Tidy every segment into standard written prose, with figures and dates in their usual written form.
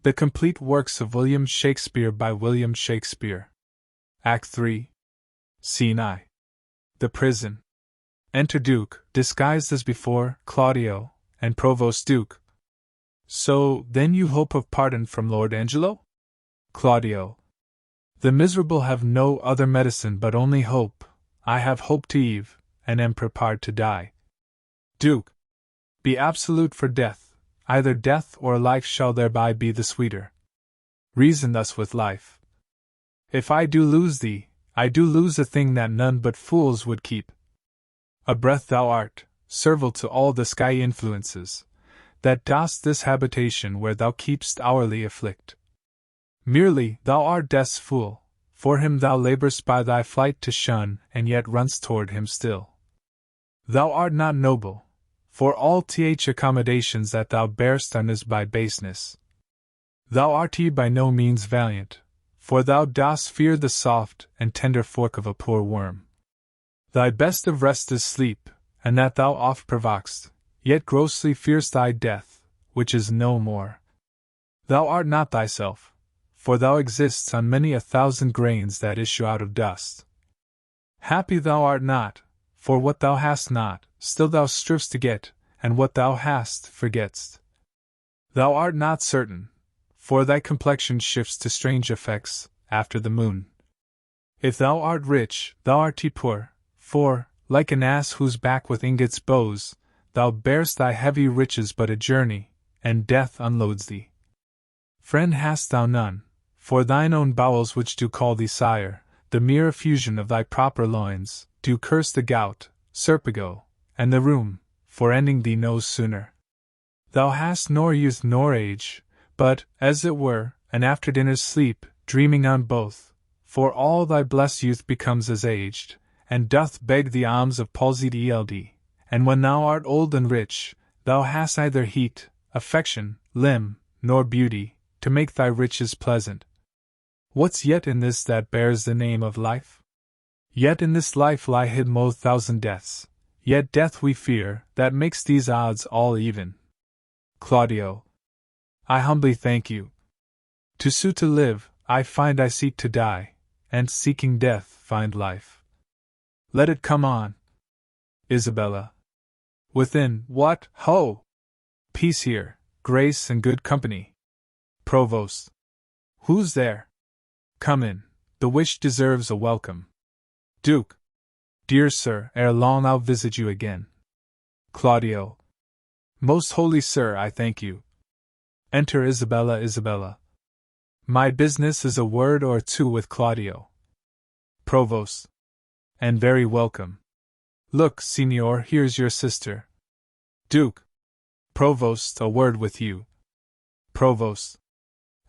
The Complete Works of William Shakespeare by William Shakespeare. Act 3. Scene I. The prison. Enter Duke, disguised as before, Claudio, and Provost Duke. So, then you hope of pardon from Lord Angelo? Claudio. The miserable have no other medicine but only hope. I have hope to Eve, and am prepared to die. Duke. Be absolute for death. Either death or life shall thereby be the sweeter. Reason thus with life. If I do lose thee, I do lose a thing that none but fools would keep. A breath thou art, servile to all the sky influences, that dost this habitation where thou keep'st hourly afflict. Merely thou art death's fool, for him thou labour'st by thy flight to shun, and yet run'st toward him still. Thou art not noble, for all th accommodations that thou bear'st are is by baseness. Thou art by no means valiant, for thou dost fear the soft and tender fork of a poor worm. Thy best of rest is sleep, and that thou oft provokest, yet grossly fear'st thy death, which is no more. Thou art not thyself, for thou exist'st on many 1,000 grains that issue out of dust. Happy thou art not, for what thou hast not, still thou striv'st to get, and what thou hast, forget'st. Thou art not certain, for thy complexion shifts to strange effects, after the moon. If thou art rich, thou art poor, for, like an ass whose back with ingots bows, thou bear'st thy heavy riches but a journey, and death unloads thee. Friend hast thou none, for thine own bowels which do call thee sire, the mere effusion of thy proper loins, do curse the gout, serpigo, and the rheum, for ending thee no sooner. Thou hast nor youth nor age, but, as it were, an after-dinner's sleep, dreaming on both, for all thy blessed youth becomes as aged, and doth beg the alms of palsied eld, and when thou art old and rich, thou hast neither heat, affection, limb, nor beauty, to make thy riches pleasant. What's yet in this that bears the name of life? Yet in this life lie hid mo 1,000 deaths, yet death we fear, that makes these odds all even. Claudio. I humbly thank you. To sue to live, I find I seek to die, and seeking death find life. Let it come on. Isabella. Within, what, ho! Peace here, grace and good company. Provost. Who's there? Come in, the wish deserves a welcome. Duke. Dear sir, ere long I'll visit you again. Claudio. Most holy sir, I thank you. Enter Isabella. Isabella. My business is a word or two with Claudio. Provost. And very welcome. Look, Signor, here's your sister. Duke. Provost, a word with you. Provost.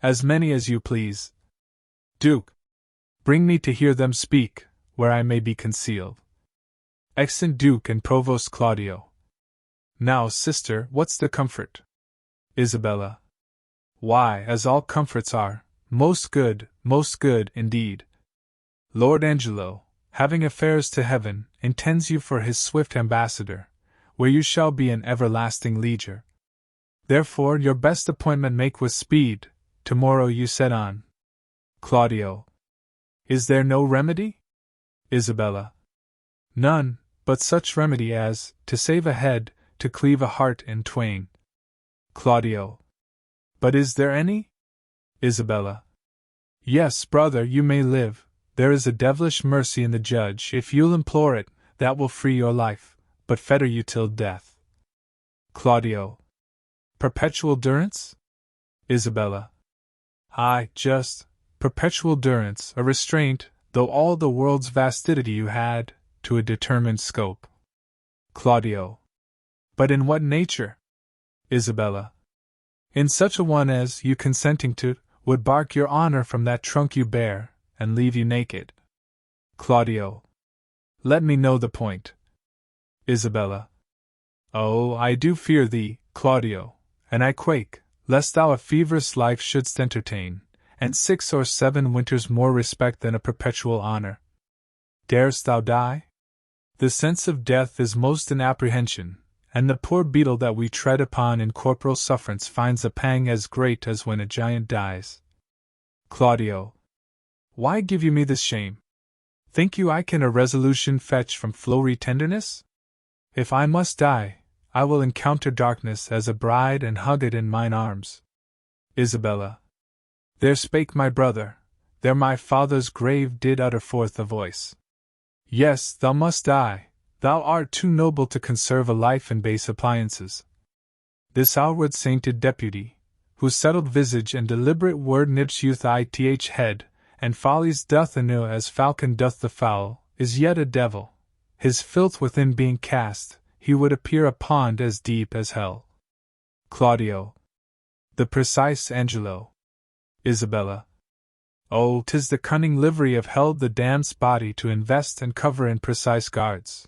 As many as you please. Duke. Bring me to hear them speak, where I may be concealed. Exeunt Duke and Provost Claudio. Now, sister, what's the comfort? Isabella. Why, as all comforts are, most good, indeed. Lord Angelo, having affairs to heaven, intends you for his swift ambassador, where you shall be in everlasting leisure. Therefore your best appointment make with speed, tomorrow you set on. Claudio. Is there no remedy? Isabella. None, but such remedy as, to save a head, to cleave a heart in twain. Claudio. But is there any? Isabella. Yes, brother, you may live. There is a devilish mercy in the judge, if you'll implore it, that will free your life, but fetter you till death. Claudio. Perpetual durance? Isabella. Aye, just, perpetual durance, a restraint, though all the world's vastity you had, to a determined scope. Claudio. But in what nature? Isabella. In such a one as, you consenting to, would bark your honor from that trunk you bear, and leave you naked. Claudio. Let me know the point. Isabella. Oh, I do fear thee, Claudio, and I quake, lest thou a feverous life shouldst entertain, and 6 or 7 winters more respect than a perpetual honor. Darest thou die? The sense of death is most in apprehension, and the poor beetle that we tread upon in corporal sufferance finds a pang as great as when a giant dies. Claudio. Why give you me this shame? Think you I can a resolution fetch from flowery tenderness? If I must die, I will encounter darkness as a bride and hug it in mine arms. Isabella. There spake my brother, there my father's grave did utter forth a voice. Yes, thou must die, thou art too noble to conserve a life in base appliances. This outward sainted deputy, whose settled visage and deliberate word nips youth ith head, and follies doth anew as falcon doth the fowl, is yet a devil. His filth within being cast, he would appear a pond as deep as hell. Claudio. The precise Angelo. Isabella. Oh, 'tis the cunning livery of hell the damned's body to invest and cover in precise guards.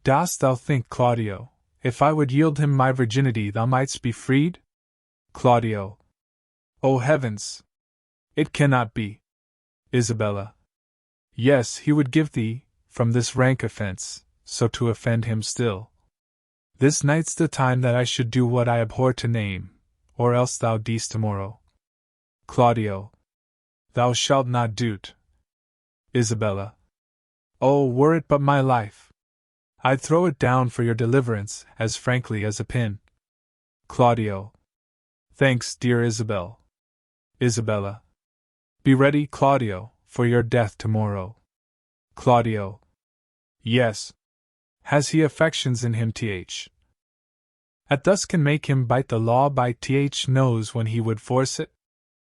Dost thou think, Claudio, if I would yield him my virginity thou mightst be freed? Claudio. O heavens! It cannot be. Isabella. Yes, he would give thee, from this rank offence, so to offend him still. This night's the time that I should do what I abhor to name, or else thou deest tomorrow. Claudio. Thou shalt not do't. Isabella. Oh, were it but my life! I'd throw it down for your deliverance, as frankly as a pin. Claudio. Thanks, dear Isabel. Isabella. Be ready, Claudio, for your death tomorrow. Claudio. Yes. Has he affections in him, th? At thus can make him bite the law by th knows when he would force it?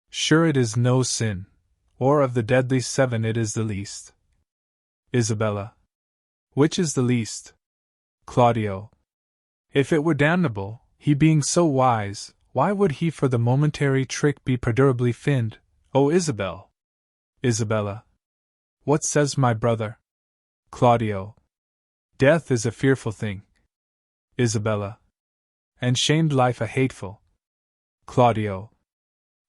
Sure it is no sin, or of the deadly 7 it is the least. Isabella. Which is the least? Claudio. If it were damnable, he being so wise, why would he for the momentary trick be perdurably finned, O Isabel? Isabella. What says my brother? Claudio. Death is a fearful thing. Isabella. And shamed life a hateful. Claudio.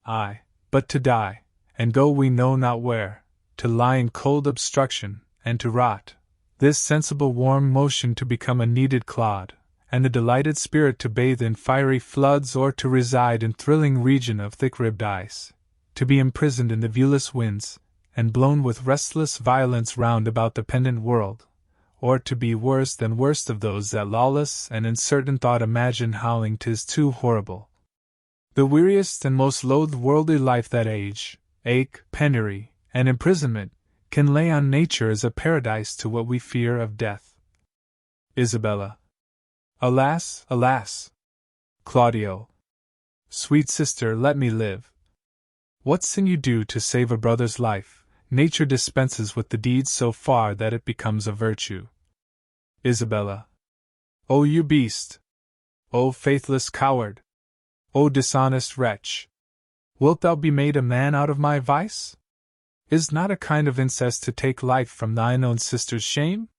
Aye, but to die, and go we know not where, to lie in cold obstruction, and to rot, this sensible warm motion to become a kneaded clod, and the delighted spirit to bathe in fiery floods or to reside in thrilling region of thick-ribbed ice, to be imprisoned in the viewless winds, and blown with restless violence round about the pendant world, or to be worse than worst of those that lawless and uncertain thought imagine howling 'tis too horrible. The weariest and most loathed worldly life that age, ache, penury, and imprisonment can lay on nature is a paradise to what we fear of death. Isabella. Alas, alas! Claudio. Sweet sister, let me live. What sin you do to save a brother's life, nature dispenses with the deed so far that it becomes a virtue. Isabella. O you beast! O faithless coward! O dishonest wretch! Wilt thou be made a man out of my vice? Is not a kind of incest to take life from thine own sister's shame?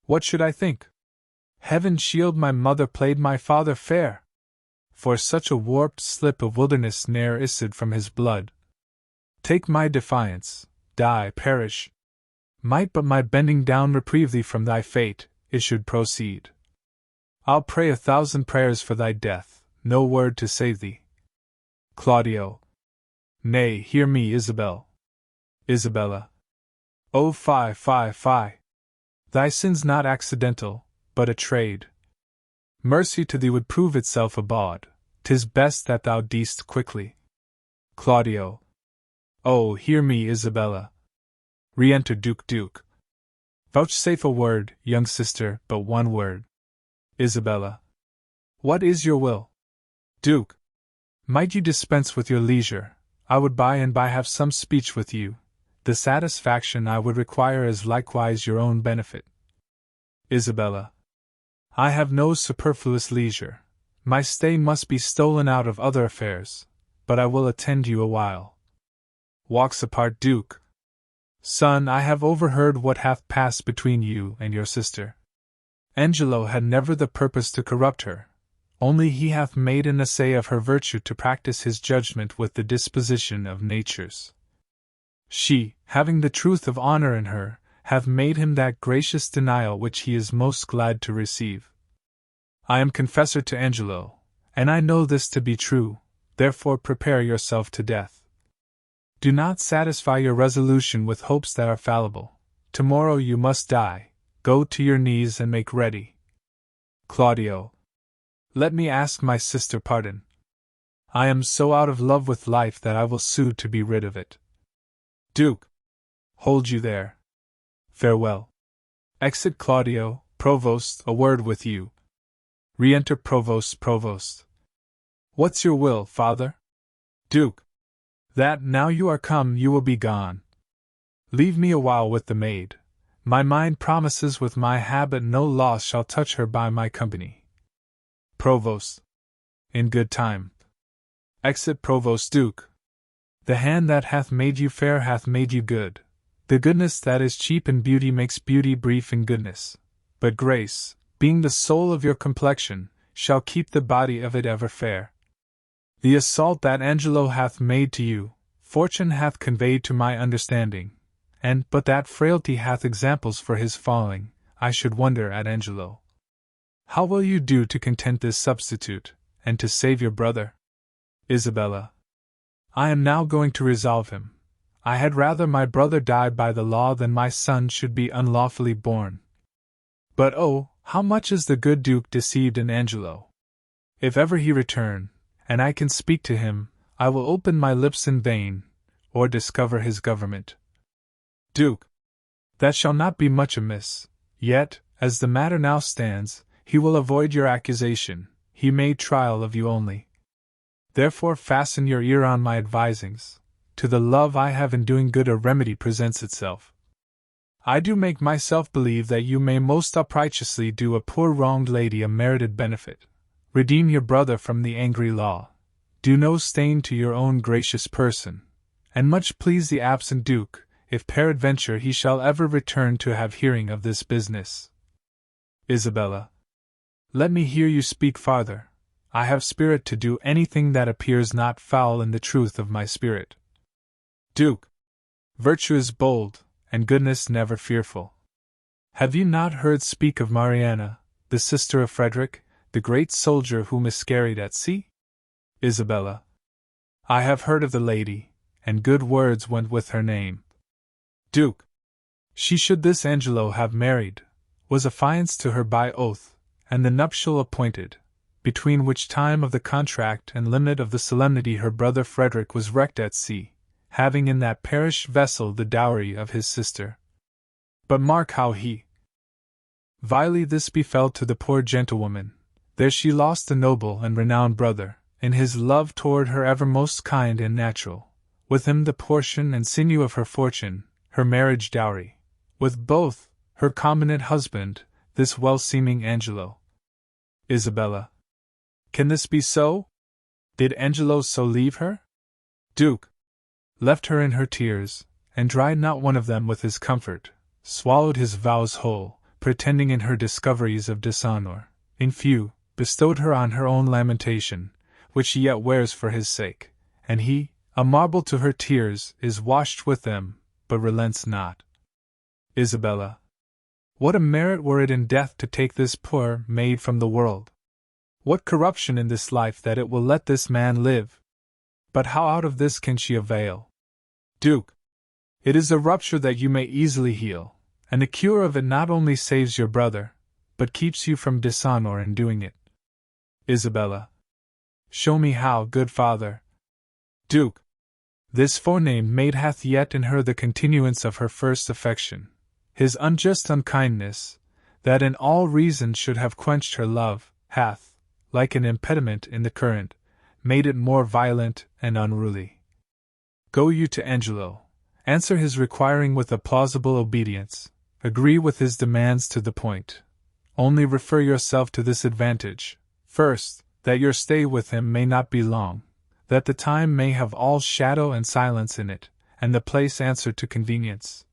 What should I think? Heaven shield my mother played my father fair! For such a warped slip of wilderness ne'er issued from his blood. Take my defiance, die, perish. Might but my bending down reprieve thee from thy fate, it should proceed. I'll pray 1,000 prayers for thy death, no word to save thee. Claudio. Nay, hear me, Isabel. Isabella. Oh, fie, fie, fie! Thy sin's not accidental, but a trade. Mercy to thee would prove itself a bawd, 'tis best that thou deest quickly. Claudio. Oh, hear me, Isabella. Re-enter Duke. Vouchsafe a word, young sister, but one word. Isabella. What is your will? Duke. Might you dispense with your leisure, I would by and by have some speech with you. The satisfaction I would require is likewise your own benefit. Isabella. I have no superfluous leisure. My stay must be stolen out of other affairs, but I will attend you a while. Walks apart Duke. Son, I have overheard what hath passed between you and your sister. Angelo had never the purpose to corrupt her, only he hath made an essay of her virtue to practice his judgment with the disposition of natures. She, having the truth of honor in her, hath made him that gracious denial which he is most glad to receive. I am confessor to Angelo, and I know this to be true, therefore prepare yourself to death. Do not satisfy your resolution with hopes that are fallible. Tomorrow you must die. Go to your knees and make ready. Claudio. Let me ask my sister pardon. I am so out of love with life that I will sue to be rid of it. Duke. Hold you there. Farewell. Exit Claudio. Provost, a word with you. Re-enter Provost. Provost. What's your will, father? Duke. That now you are come you will be gone. Leave me a while with the maid. My mind promises with my habit no loss shall touch her by my company. Provost. In good time. Exit Provost. Duke. The hand that hath made you fair hath made you good. The goodness that is cheap in beauty makes beauty brief in goodness. But grace, being the soul of your complexion, shall keep the body of it ever fair. The assault that Angelo hath made to you, fortune hath conveyed to my understanding, and but that frailty hath examples for his falling. I should wonder at Angelo. How will you do to content this substitute, and to save your brother? Isabella. I am now going to resolve him. I had rather my brother die by the law than my son should be unlawfully born. But oh, how much is the good Duke deceived in Angelo! If ever he return, and I can speak to him, I will open my lips in vain, or discover his government. Duke. That shall not be much amiss, yet, as the matter now stands, he will avoid your accusation, he made trial of you only. Therefore fasten your ear on my advisings, to the love I have in doing good a remedy presents itself. I do make myself believe that you may most uprighteously do a poor wronged lady a merited benefit. Redeem your brother from the angry law. Do no stain to your own gracious person, and much please the absent Duke, if peradventure he shall ever return to have hearing of this business. Isabella. Let me hear you speak farther. I have spirit to do anything that appears not foul in the truth of my spirit. Duke. Virtue is bold, and goodness never fearful. Have you not heard speak of Mariana, the sister of Frederick, the great soldier who miscarried at sea? Isabella. I have heard of the lady, and good words went with her name. Duke. She should this Angelo have married, was affianced to her by oath, and the nuptial appointed, between which time of the contract and limit of the solemnity her brother Frederick was wrecked at sea, having in that perished vessel the dowry of his sister. But mark how vilely this befell to the poor gentlewoman. There she lost a noble and renowned brother, in his love toward her ever most kind and natural, with him the portion and sinew of her fortune, her marriage dowry, with both, her competent husband, this well-seeming Angelo. Isabella. Can this be so? Did Angelo so leave her? Duke. Left her in her tears, and dried not one of them with his comfort, swallowed his vows whole, pretending in her discoveries of dishonor, in few, bestowed her on her own lamentation, which she yet wears for his sake, and he, a marble to her tears, is washed with them, but relents not. Isabella. What a merit were it in death to take this poor maid from the world! What corruption in this life that it will let this man live! But how out of this can she avail? Duke. It is a rupture that you may easily heal, and the cure of it not only saves your brother, but keeps you from dishonor in doing it. Isabella. Show me how, good father. Duke. This forenamed maid hath yet in her the continuance of her first affection. His unjust unkindness, that in all reason should have quenched her love, hath, like an impediment in the current, made it more violent and unruly. Go you to Angelo, answer his requiring with a plausible obedience, agree with his demands to the point. Only refer yourself to this advantage, first, that your stay with him may not be long, that the time may have all shadow and silence in it, and the place answer to convenience.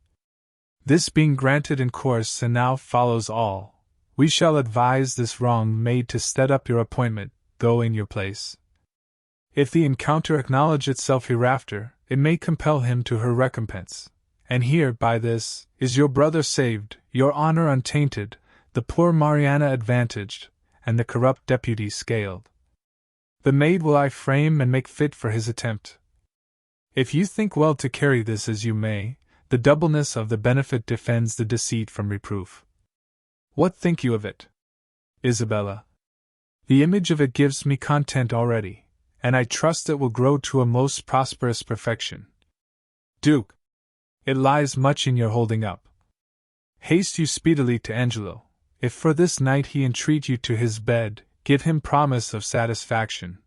This being granted in course and now follows all, we shall advise this wrong maid to stead up your appointment, go in your place. If the encounter acknowledge itself hereafter, it may compel him to her recompense. And here, by this, is your brother saved, your honor untainted, the poor Mariana advantaged, and the corrupt deputy scaled. The maid will I frame and make fit for his attempt. If you think well to carry this as you may, the doubleness of the benefit defends the deceit from reproof. What think you of it, Isabella? The image of it gives me content already, and I trust it will grow to a most prosperous perfection. Duke, it lies much in your holding up. Haste you speedily to Angelo. If for this night he entreat you to his bed, give him promise of satisfaction.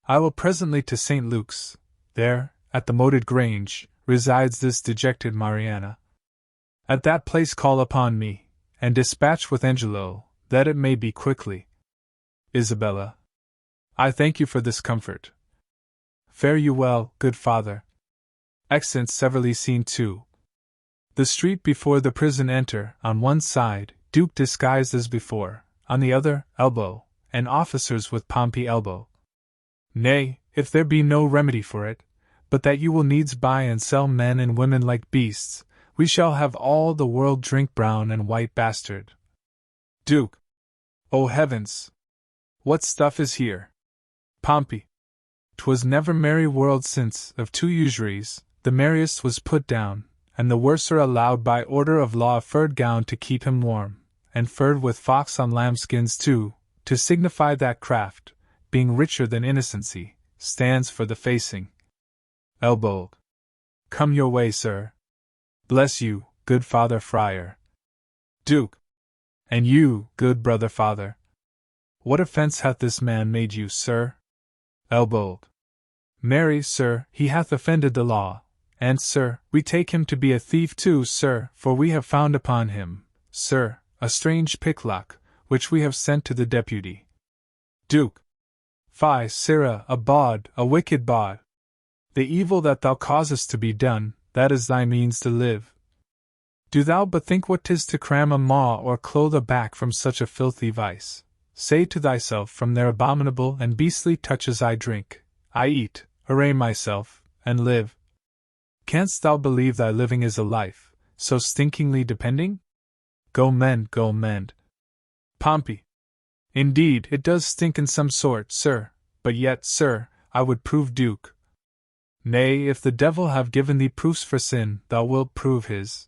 I will presently to St. Luke's. There, at the moated grange, resides this dejected Mariana. At that place call upon me, and dispatch with Angelo, that it may be quickly. Isabella, I thank you for this comfort. Fare you well, good father. Exeunt severally scene 2. The street before the prison enter, on one side, Duke disguised as before, on the other, Elbow, and officers with Pompey elbow. Nay, if there be no remedy for it, but that you will needs buy and sell men and women like beasts, we shall have all the world drink brown and white bastard. Duke. O heavens! What stuff is here? Pompey. 'Twas never merry world since, of two usuries, the merriest was put down, and the worser allowed by order of law a furred gown to keep him warm, and furred with fox on lambskins too, to signify that craft, being richer than innocency, stands for the facing. Elbow. Come your way, sir. Bless you, good father friar. Duke. And you, good brother father. What offence hath this man made you, sir? Elbow. Marry, sir, he hath offended the law, and, sir, we take him to be a thief too, sir, for we have found upon him, sir, a strange picklock, which we have sent to the deputy. Duke. Fie, sirrah, a bawd, a wicked bawd. The evil that thou causest to be done, that is thy means to live. Do thou but think what 'tis to cram a maw or clothe a back from such a filthy vice. Say to thyself, from their abominable and beastly touches I drink, I eat, array myself, and live. Canst thou believe thy living is a life, so stinkingly depending? Go mend, go mend. Pompey. Indeed, it does stink in some sort, sir, but yet, sir, I would prove Duke. Nay, if the devil have given thee proofs for sin, thou wilt prove his.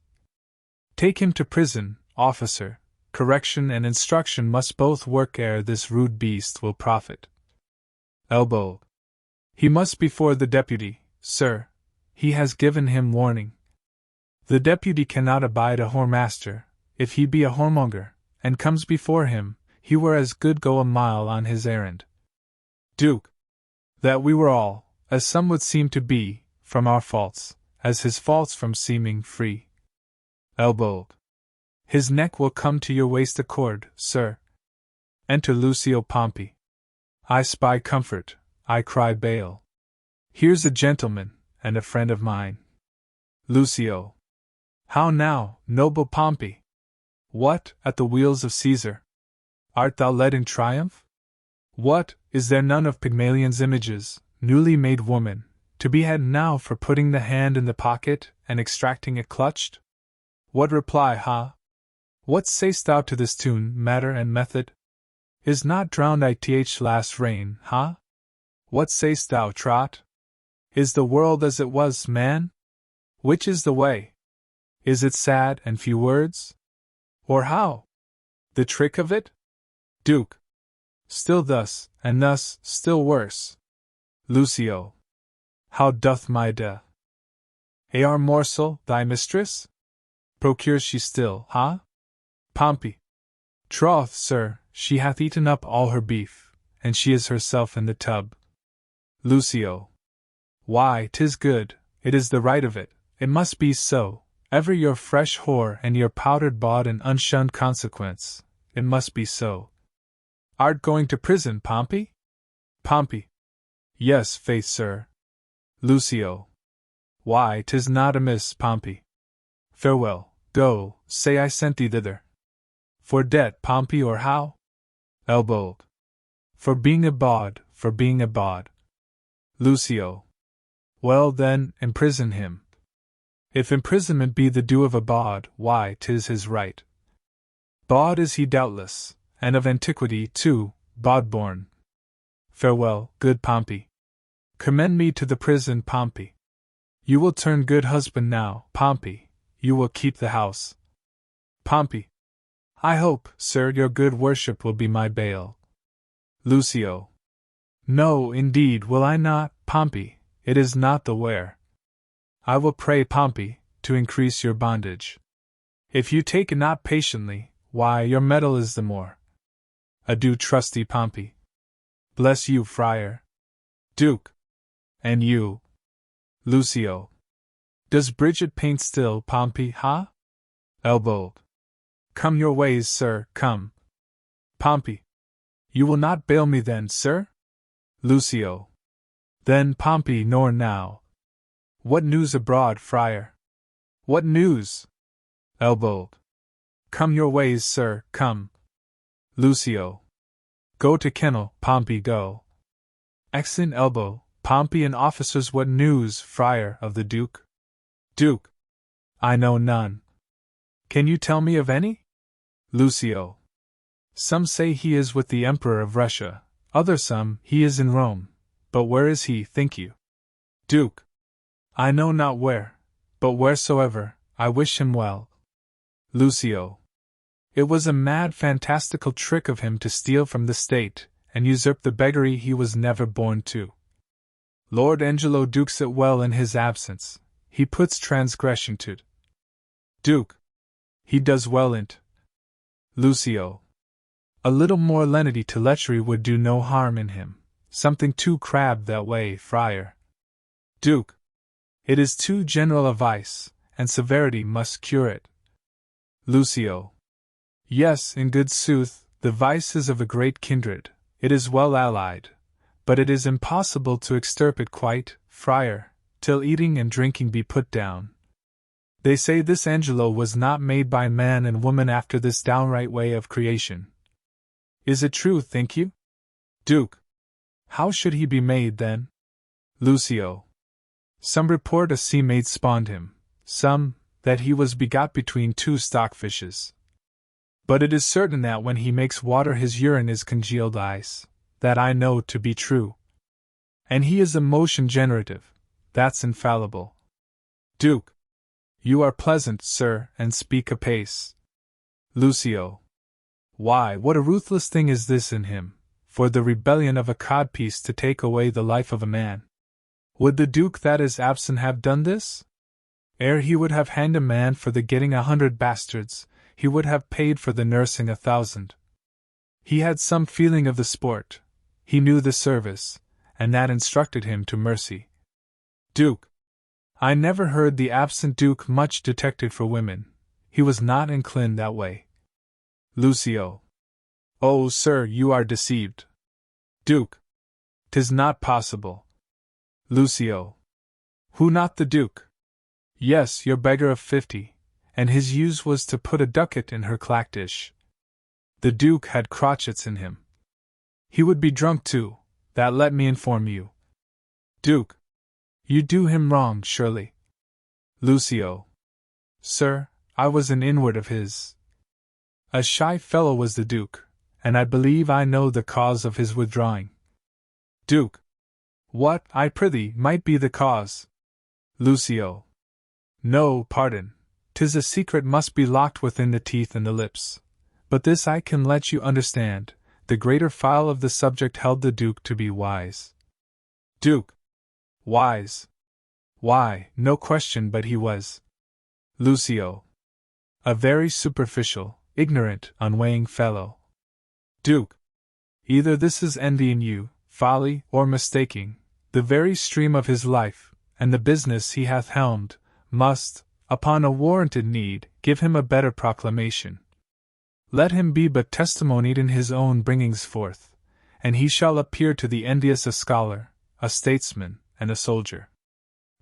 Take him to prison, officer. Correction and instruction must both work ere this rude beast will profit. Elbow. He must before the deputy, sir. He has given him warning. The deputy cannot abide a whoremaster. If he be a whoremonger, and comes before him, he were as good go a mile on his errand. Duke. That we were all, as some would seem to be, from our faults, as his faults from seeming free. Elbow. His neck will come to your waist accord, sir. Enter Lucio Pompey. I spy comfort, I cry bail. Here's a gentleman, and a friend of mine. Lucio. How now, noble Pompey? What, at the wheels of Caesar? Art thou led in triumph? What, is there none of Pygmalion's images, newly made woman, to be had now for putting the hand in the pocket and extracting it clutched? What reply, ha? What say'st thou to this tune, matter and method? Is not drowned ith last reign, ha? What say'st thou, Trot? Is the world as it was, man? Which is the way? Is it sad and few words? Or how? The trick of it? Duke. Still thus, and thus, still worse. Lucio. How doth my ar morsel, thy mistress? Procures she still, ha? Pompey. Troth, sir, she hath eaten up all her beef, and she is herself in the tub. Lucio. Why, 'tis good, it is the right of it, it must be so, ever your fresh whore and your powdered bawd and unshunned consequence, it must be so. Art going to prison, Pompey? Pompey. Yes, faith, sir. Lucio. Why, 'tis not amiss, Pompey. Farewell, go, say I sent thee thither. For debt, Pompey, or how? Elbow. For being a bawd, for being a bawd. Lucio. Well then, imprison him. If imprisonment be the due of a bawd, why, 'tis his right. Bawd is he doubtless, and of antiquity, too, Bodborn. Farewell, good Pompey. Commend me to the prison, Pompey. You will turn good husband now, Pompey. You will keep the house. Pompey. I hope, sir, your good worship will be my bail. Lucio. No, indeed, will I not, Pompey. It is not the wear. I will pray, Pompey, to increase your bondage. If you take it not patiently, why, your metal is the more. Adieu, trusty Pompey. Bless you, friar. Duke. And you. Lucio. Does Bridget paint still, Pompey, ha? Elbow. Come your ways, sir, come. Pompey. You will not bail me then, sir? Lucio. Then, Pompey, nor now. What news abroad, friar? What news? Elbow. Come your ways, sir, come. Lucio. Go to kennel, Pompey, go. Excellent elbow, Pompey and officers. What news, friar, of the Duke? Duke. I know none. Can you tell me of any? Lucio. Some say he is with the Emperor of Russia, other some he is in Rome, but where is he, think you? Duke. I know not where, but wheresoever, I wish him well. Lucio. It was a mad fantastical trick of him to steal from the state, and usurp the beggary he was never born to. Lord Angelo dukes it well in his absence, he puts transgression to't. Duke. He does well in't. Lucio. A little more lenity to lechery would do no harm in him, something too crabbed that way, friar. Duke. It is too general a vice, and severity must cure it. Lucio. Yes, in good sooth, the vice is of a great kindred, it is well allied, but it is impossible to extirpate quite, friar, till eating and drinking be put down. They say this Angelo was not made by man and woman after this downright way of creation. Is it true, think you? Duke. How should he be made, then? Lucio. Some report a sea maid spawned him, some, that he was begot between two stockfishes. But it is certain that when he makes water his urine is congealed ice, that I know to be true. And he is a motion generative, that's infallible. Duke. You are pleasant, sir, and speak apace. Lucio. Why, what a ruthless thing is this in him, for the rebellion of a codpiece to take away the life of a man. Would the Duke that is absent have done this? Ere he would have hanged a man for the getting 100 bastards, he would have paid for the nursing 1,000. He had some feeling of the sport, he knew the service, and that instructed him to mercy. Duke. I never heard the absent Duke much detected for women, he was not inclined that way. Lucio. Oh, sir, you are deceived. Duke. 'Tis not possible. Lucio. Who, not the Duke? Yes, your beggar of 50, and his use was to put a ducat in her clack-dish. The Duke had crotchets in him. He would be drunk too, that let me inform you. Duke. You do him wrong, surely. Lucio. Sir, I was an inward of his. A shy fellow was the Duke, and I believe I know the cause of his withdrawing. Duke. What, I prithee, might be the cause? Lucio. No, pardon, 'tis a secret must be locked within the teeth and the lips. But this I can let you understand, the greater file of the subject held the Duke to be wise. Duke. Wise. Why, no question but he was. Lucio. A very superficial, ignorant, unweighing fellow. Duke. Either this is envy in you, folly, or mistaking, the very stream of his life, and the business he hath helmed, must, upon a warranted need, give him a better proclamation. Let him be but testimonied in his own bringings forth, and he shall appear to the envious a scholar, a statesman, and a soldier.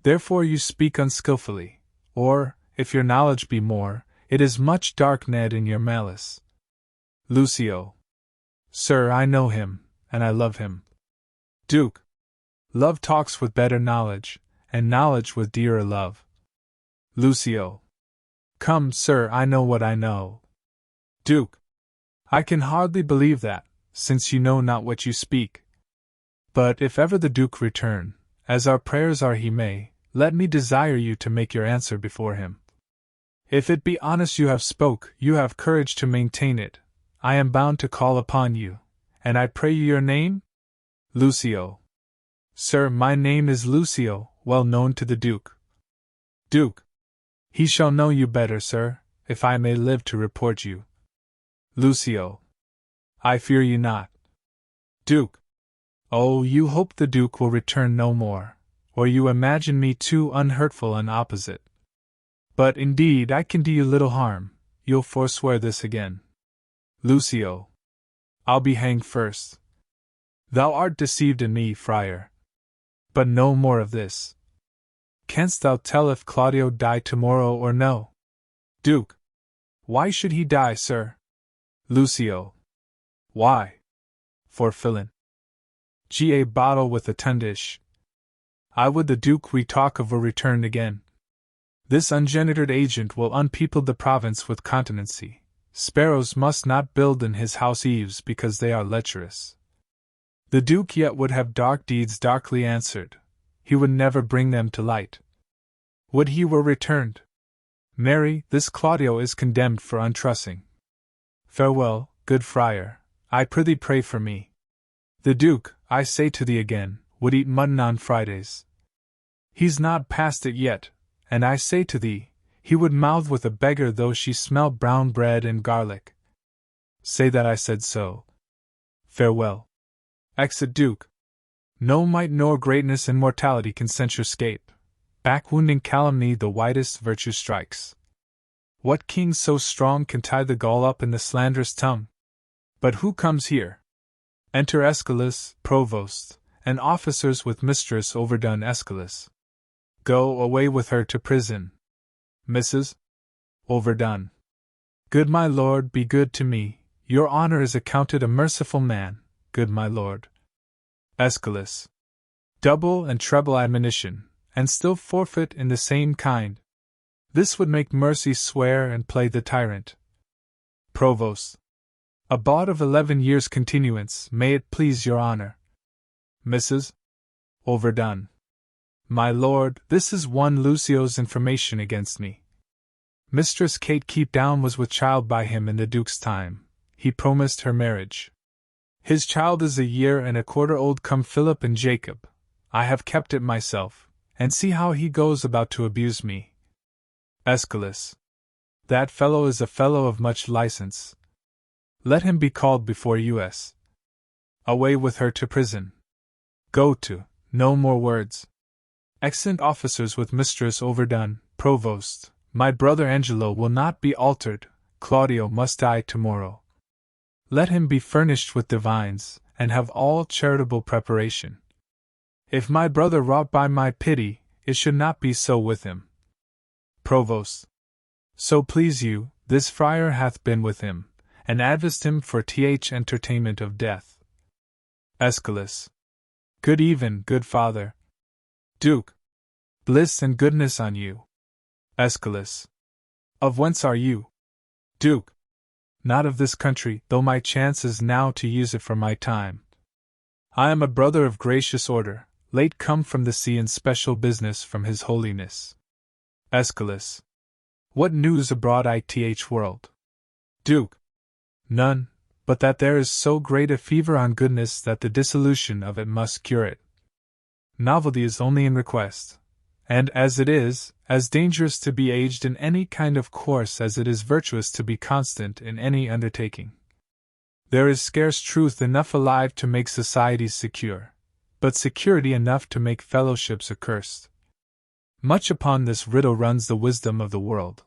Therefore you speak unskilfully, or, if your knowledge be more, it is much dark Ned in your malice. Lucio. Sir, I know him, and I love him. Duke. Love talks with better knowledge, and knowledge with dearer love. Lucio. Come, sir, I know what I know. Duke. I can hardly believe that, since you know not what you speak. But if ever the Duke return, as our prayers are he may, let me desire you to make your answer before him. If it be honest you have spoke, you have courage to maintain it, I am bound to call upon you, and I pray you your name? Lucio. Sir, my name is Lucio, well known to the Duke. Duke. He shall know you better, sir, if I may live to report you. Lucio. I fear you not. Duke. Oh, you hope the Duke will return no more, or you imagine me too unhurtful and opposite. But indeed I can do you little harm, you'll forswear this again. Lucio. I'll be hanged first. Thou art deceived in me, friar. But no more of this. Canst thou tell if Claudio die tomorrow or no? Duke. Why should he die, sir? Lucio. Why? For filling a bottle with a tundish. I would the Duke we talk of were returned again. This ungendered agent will unpeople the province with continency. Sparrows must not build in his house eaves because they are lecherous. The Duke yet would have dark deeds darkly answered. He would never bring them to light. Would he were returned! Marry, this Claudio is condemned for untrussing. Farewell, good friar, I prithee pray for me. The Duke, I say to thee again, would eat mutton on Fridays. He's not past it yet, and I say to thee, he would mouth with a beggar though she smell brown bread and garlic. Say that I said so. Farewell. Exit Duke. No might nor greatness and mortality can censure scape. Back-wounding calumny the whitest virtue strikes. What king so strong can tie the gall up in the slanderous tongue? But who comes here? Enter Aeschylus, provost, and officers with mistress overdone Aeschylus. Go away with her to prison. Mrs. Overdone. Good my lord, be good to me, your honor is accounted a merciful man, good my lord. Aeschylus. Double and treble admonition, and still forfeit in the same kind. This would make mercy swear and play the tyrant. Provost. A bawd of 11 years' continuance, may it please your honor. Mrs. Overdone. My lord, this is one Lucio's information against me. Mistress Kate Keep Down was with child by him in the Duke's time. He promised her marriage. His child is 1.25 years old come Philip and Jacob. I have kept it myself, and see how he goes about to abuse me. Aeschylus. That fellow is a fellow of much license. Let him be called before us. Away with her to prison. Go to, no more words. Excellent officers with mistress overdone, provost, my brother Angelo will not be altered, Claudio must die tomorrow. Let him be furnished with divines, and have all charitable preparation. If my brother wrought by my pity, it should not be so with him. Provost. So please you, this friar hath been with him, and advised him for entertainment of death. Aeschylus. Good even, good father. Duke. Bliss and goodness on you. Aeschylus. Of whence are you? Duke. Not of this country, though my chance is now to use it for my time. I am a brother of gracious order, late come from the sea in special business from his holiness. Aeschylus. What news abroad world? Duke. None, but that there is so great a fever on goodness that the dissolution of it must cure it. Novelty is only in request, and as it is, as dangerous to be aged in any kind of course as it is virtuous to be constant in any undertaking. There is scarce truth enough alive to make societies secure, but security enough to make fellowships accursed. Much upon this riddle runs the wisdom of the world.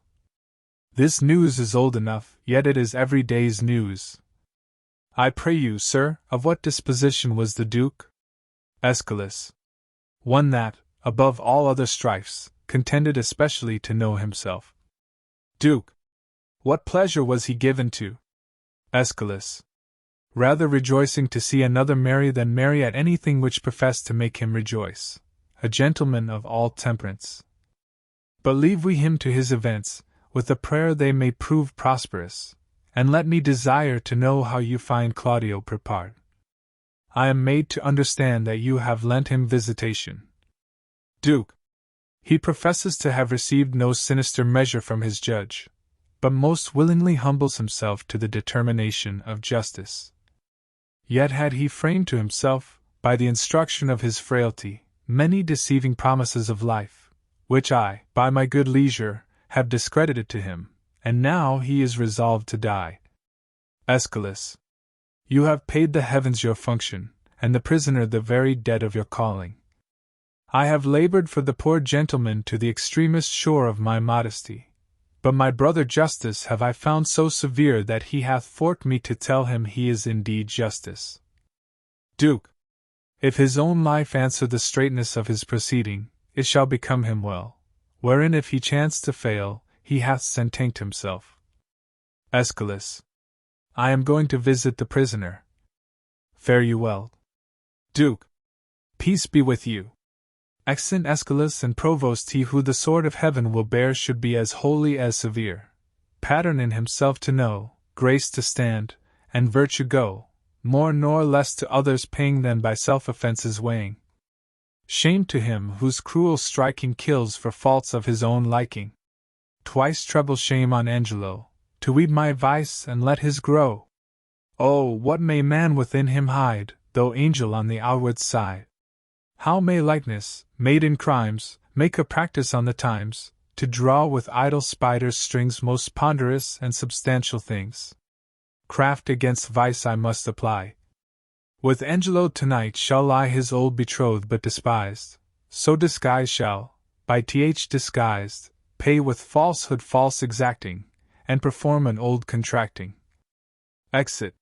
This news is old enough, yet it is every day's news. I pray you, sir, of what disposition was the Duke? Aeschylus. One that, above all other strifes, contended especially to know himself. Duke. What pleasure was he given to? Aeschylus. Rather rejoicing to see another merry than merry at anything which professed to make him rejoice, a gentleman of all temperance. But leave we him to his events, with the prayer they may prove prosperous, and let me desire to know how you find Claudio prepared. I am made to understand that you have lent him visitation. Duke. He professes to have received no sinister measure from his judge, but most willingly humbles himself to the determination of justice. Yet had he framed to himself, by the instruction of his frailty, many deceiving promises of life, which I, by my good leisure, have discredited to him, and now he is resolved to die. Aeschylus. You have paid the heavens your function, and the prisoner the very debt of your calling. I have labored for the poor gentleman to the extremest shore of my modesty, but my brother Justice have I found so severe that he hath forced me to tell him he is indeed Justice. Duke. If his own life answer the straightness of his proceeding, it shall become him well, wherein if he chance to fail, he hath sentanked himself. Aeschylus. I am going to visit the prisoner. Fare you well. Duke. Peace be with you. Exeunt Aeschylus and Provost. He who the sword of heaven will bear should be as holy as severe, pattern in himself to know, grace to stand, and virtue go, more nor less to others paying than by self-offences weighing. Shame to him whose cruel striking kills for faults of his own liking. Twice treble shame on Angelo, to weed my vice and let his grow. Oh, what may man within him hide, though angel on the outward side? How may likeness, made in crimes, make a practice on the times, to draw with idle spiders strings most ponderous and substantial things? Craft against vice I must apply. With Angelo tonight shall lie his old betrothed but despised, so disguised shall, by disguised, pay with falsehood false exacting, and perform an old contracting. Exit.